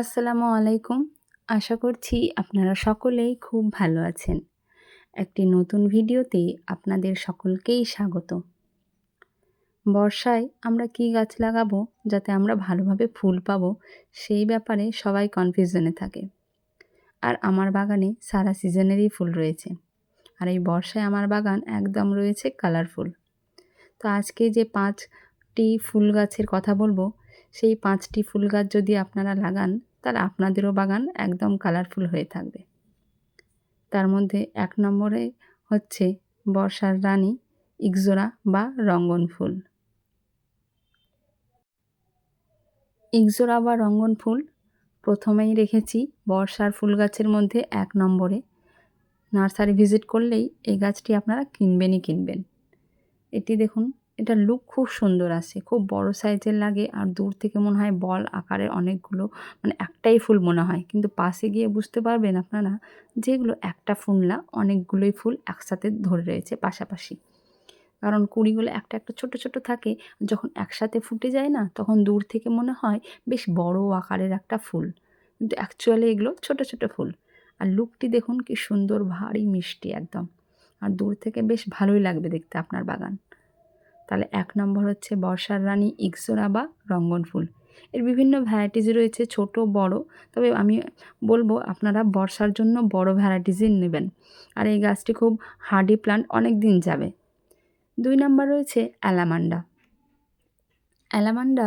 আসসালামু আলাইকুম। আশা করছি আপনারা সকলেই খুব ভালো আছেন। একটি নতুন ভিডিওতে আপনাদের সকলকেই স্বাগত। বর্ষায় আমরা কী গাছ লাগাবো যাতে আমরা ভালোভাবে ফুল পাবো, সেই ব্যাপারে সবাই কনফিউশনে থাকে। আর আমার বাগানে সারা সিজনেরই ফুল রয়েছে। আর এই বর্ষায় আমার বাগান একদম রয়েছে কালারফুল। তো আজকে যে ৫টি ফুল গাছের কথা বলবো, সেই ৫টি ফুল গাছ যদি আপনারা লাগান, তাহলে আপনাদেরও বাগান একদম কালারফুল হয়ে থাকবে। তার মধ্যে ১ নম্বরে হচ্ছে বর্ষার রানী ইকজোরা বা রঙ্গন ফুল। ইকজোরা বা রঙ্গন ফুল প্রথমেই রেখেছি বর্ষার ফুল গাছের মধ্যে ১ নম্বরে। নার্সারি ভিজিট করলেই এই গাছটি আপনারা কিনবেন। এটি দেখুন, এটার লুক খুব সুন্দর আসে, খুব বড় সাইজের লাগে আর দূর থেকে মনে হয় বল আকারের অনেকগুলো, মানে একটাই ফুল মনে হয়, কিন্তু পাশে গিয়ে বুঝতে পারবেন আপনারা যে এগুলো একটা ফুল না, অনেকগুলোই ফুল একসাথে ধরে রয়েছে পাশাপাশি। কারণ কুঁড়িগুলো একটা ছোট থাকে, যখন একসাথে ফুটে যায় না, তখন দূর থেকে মনে হয় বেশ বড় আকারের একটা ফুল, কিন্তু অ্যাকচুয়ালি এগুলো ছোট ফুল। আর লুকটি দেখুন কি সুন্দর, ভারী মিষ্টি একদম। আর দূর থেকে বেশ ভালোই লাগবে দেখতে আপনার বাগান। তাহলে ১ নম্বর হচ্ছে বর্ষার রানী ইকজোরা বা রঙ্গন ফুল। এর বিভিন্ন ভ্যারাইটিস রয়েছে, ছোট বড়। তবে আমি বলবো আপনারা বর্ষার জন্য বড় ভ্যারাইটিসই নেবেন। আর এই গাছটি খুব হার্ডি প্লান্ট, অনেক দিন যাবে। ২ নাম্বার রয়েছে অ্যালামান্ডা। অ্যালামান্ডা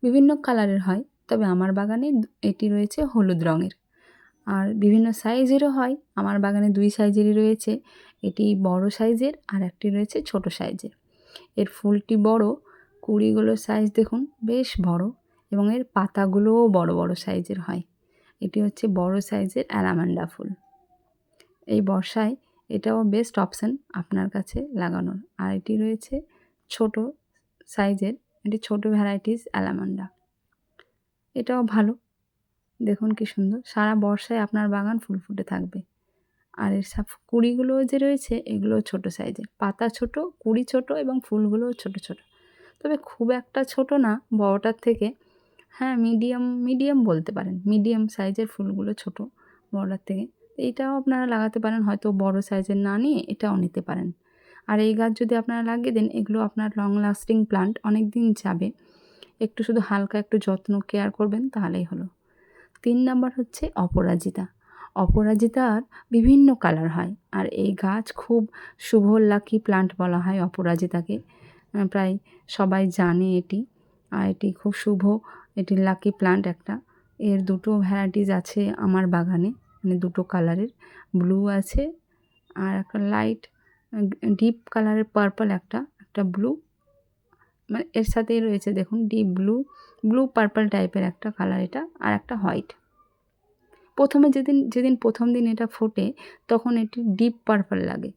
বিভিন্ন কালারের হয়, তবে আমার বাগানে এটি রয়েছে হলুদ রঙের। আর বিভিন্ন সাইজেরও হয়, আমার বাগানে ২ সাইজেরই রয়েছে। এটি বড় সাইজের আর একটি রয়েছে ছোট সাইজের। এর ফুলটি বড়, কুঁড়িগুলোর সাইজ দেখুন বেশ বড়, এবং এর পাতাগুলোও বড় সাইজের হয়। এটি হচ্ছে বড় সাইজের অ্যালামান্ডা ফুল। এই বর্ষায় এটাও বেস্ট অপশান আপনার কাছে লাগানোর। আর এটি রয়েছে ছোট সাইজের, এটি ছোট ভ্যারাইটিস অ্যালামান্ডা। এটাও ভালো, দেখুন কি সুন্দর, সারা বর্ষায় আপনার বাগান ফুল ফুটে থাকবে। আর এর কুঁড়িগুলোও যে রয়েছে, এগুলোও ছোট সাইজের, পাতা ছোট, কুঁড়ি ছোট এবং ফুলগুলোও ছোট। তবে খুব একটা ছোট না বড়টার থেকে। হ্যাঁ, মিডিয়াম বলতে পারেন। মিডিয়াম সাইজের ফুলগুলো ছোট বড়টার থেকে। এইটাও আপনারা লাগাতে পারেন, হয়তো বড় সাইজের না নিয়ে এটাও নিতে পারেন। আর এই গাছ যদি আপনারা লাগিয়ে দেন, এগুলো আপনার লং লাস্টিং প্লান্ট, অনেক দিন যাবে। একটু শুধু হালকা একটু যত্ন কেয়ার করবেন, তাহলেই হলো। ৩ নাম্বার হচ্ছে অপরাজিতা। অপরাজিতার বিভিন্ন কালার হয়, আর এই গাছ খুব শুভ লাকি প্লান্ট বলা হয় অপরাজিতাকে। প্রায় সবাই জানে এটি। আর এটি খুব শুভ, এটি লাকি প্লান্ট একটা। এর ২টো ভ্যারাইটিস আছে আমার বাগানে, মানে ২টো কালারের, ব্লু আছে আর একটা লাইট ডিপ কালারের পার্পল, একটা ব্লু, মানে এর সাথেই রয়েছে দেখুন ডিপ ব্লু পার্পল টাইপের একটা কালার এটা, আর একটা হোয়াইট। প্রথমে যেদিন প্রথম দিন এটা ফোটে, তখন এটি ডিপ পার্পল লাগে।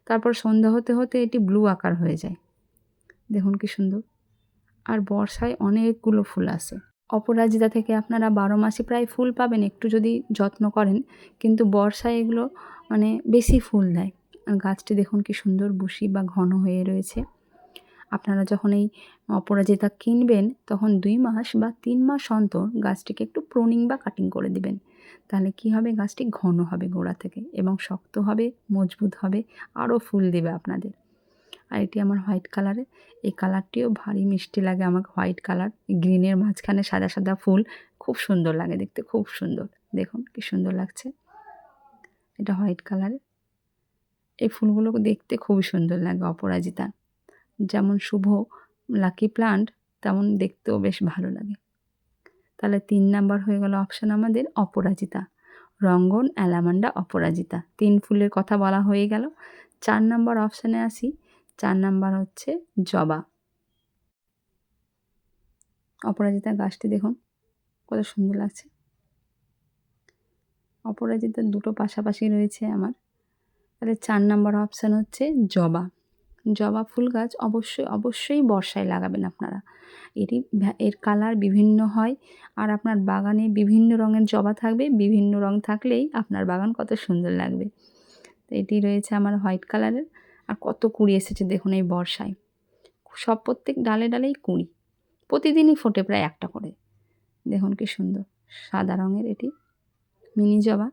তারপর সন্ধ্যা হতে এটি ব্লু আকার হয়ে যায়। দেখুন কি সুন্দর। আর বর্ষায় অনেকগুলো ফুল আসে। অপরাজিতা থেকে আপনারা ১২ মাসই প্রায় ফুল পাবেন একটু যদি যত্ন করেন, কিন্তু বর্ষায় এগুলো মানে বেশি ফুল দেয়। আর গাছটি দেখুন কি সুন্দর বুশি বা ঘন হয়ে রয়েছে। আপনারা যখন এই অপরাজিতা কিনবেন, তখন ২ মাস বা ৩ মাস অন্তর গাছটিকে একটু প্রুনিং বা কাটিং করে দিবেন। তাহলে কী হবে, গাছটি ঘন হবে গোড়া থেকে এবং শক্ত হবে, মজবুত হবে, আরও ফুল দেবে আপনাদের। আর এটি আমার হোয়াইট কালারের। এই কালারটিও ভারী মিষ্টি লাগে আমাকে, হোয়াইট কালার, গ্রিনের মাঝখানে সাদা ফুল, খুব সুন্দর লাগে দেখতে, খুব সুন্দর। দেখুন কি সুন্দর লাগছে। এটা হোয়াইট কালারের। এই ফুলগুলো দেখতে খুবই সুন্দর লাগে অপরাজিতা। যেমন শুভ লাকি প্লান্ট, তেমন দেখতেও বেশ ভালো লাগে। তাহলে ৩ নাম্বার হয়ে গেল অপশান আমাদের অপরাজিতা, রঙ্গন, অ্যালামান্ডা, অপরাজিতা। ৩ ফুলের কথা বলা হয়ে গেল। ৪ নাম্বার অপশানে আসি। ৪ নাম্বার হচ্ছে জবা। অপরাজিতা গাছটি দেখুন কত সুন্দর লাগছে। অপরাজিতার ২টো পাশাপাশি রয়েছে আমার। তাহলে ৪ নাম্বার অপশান হচ্ছে জবা। জবা ফুল গাছ অবশ্যই বর্ষায় লাগাবেন আপনারা। এর কালার বিভিন্ন হয়, আর আপনার বাগানে বিভিন্ন রঙের জবা থাকবে। বিভিন্ন রঙ থাকলেই আপনার বাগান কত সুন্দর লাগবে। তো এটি রয়েছে আমার হোয়াইট কালারের। আর কত কুঁড়ি এসেছে দেখুন এই বর্ষায়। প্রত্যেক ডালেই কুঁড়ি। প্রতিদিনই ফোটে প্রায় একটা করে। দেখুন কি সুন্দর। সাদা রঙের এটি মিনি জবা।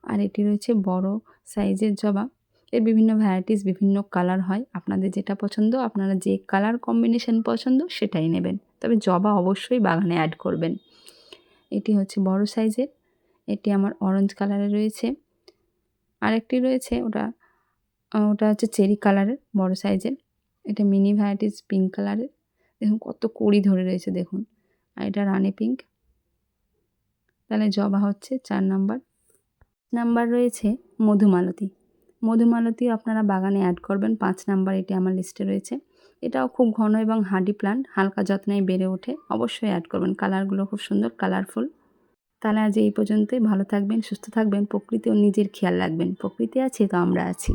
আর এটি রয়েছে বড় সাইজের জবা। এর বিভিন্ন ভ্যারাইটিস, বিভিন্ন কালার হয়। আপনাদের যেটা পছন্দ, আপনারা যে কালার কম্বিনেশন পছন্দ সেটাই নেবেন। তবে জবা অবশ্যই বাগানে অ্যাড করবেন। এটি হচ্ছে বড় সাইজের, এটি আমার অরেঞ্জ কালারের রয়েছে। আরেকটি রয়েছে ওটা হচ্ছে চেরি কালারের, বড় সাইজের। এটা মিনি ভ্যারাইটিস পিঙ্ক কালারের। দেখুন কত কুঁড়ি ধরে রয়েছে দেখুন। আর এটা রানি পিঙ্ক। তাহলে জবা হচ্ছে 4 নাম্বার। নাম্বার রয়েছে মধুমালতী। মধুমালতীও আপনারা বাগানে অ্যাড করবেন। 5 নাম্বার এটি আমার লিস্টে রয়েছে। এটাও খুব ঘন এবং হার্ডি প্ল্যান্ট, হালকা যত্নেই বেড়ে ওঠে। অবশ্যই অ্যাড করবেন। কালারগুলো খুব সুন্দর, কালারফুল। তাহলে আজ এই পর্যন্তই। ভালো থাকবেন, সুস্থ থাকবেন, প্রকৃতি ও নিজের খেয়াল রাখবেন। প্রকৃতি আছে তো আমরা আছি।